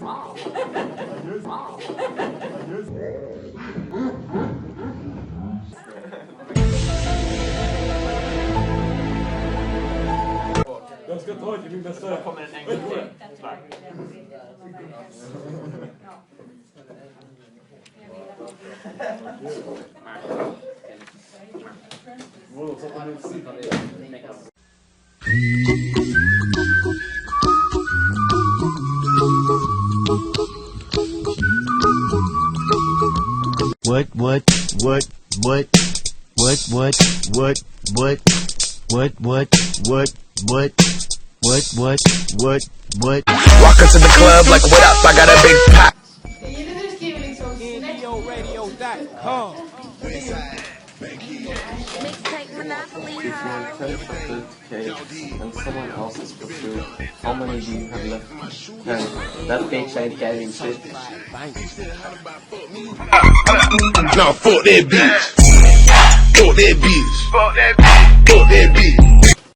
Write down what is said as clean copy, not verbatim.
Jag ska ta till min bästa. Då kommer en gång till. What? Walk into the club like, what up? I got a big pop. Mixtape Monopoly House. 10 cakes and someone else's for food. How many do you have left? 10. That bitch ain't getting shit. No, fuck that bitch. Fuck that bitch. Fuck that bitch. Fuck that bitch.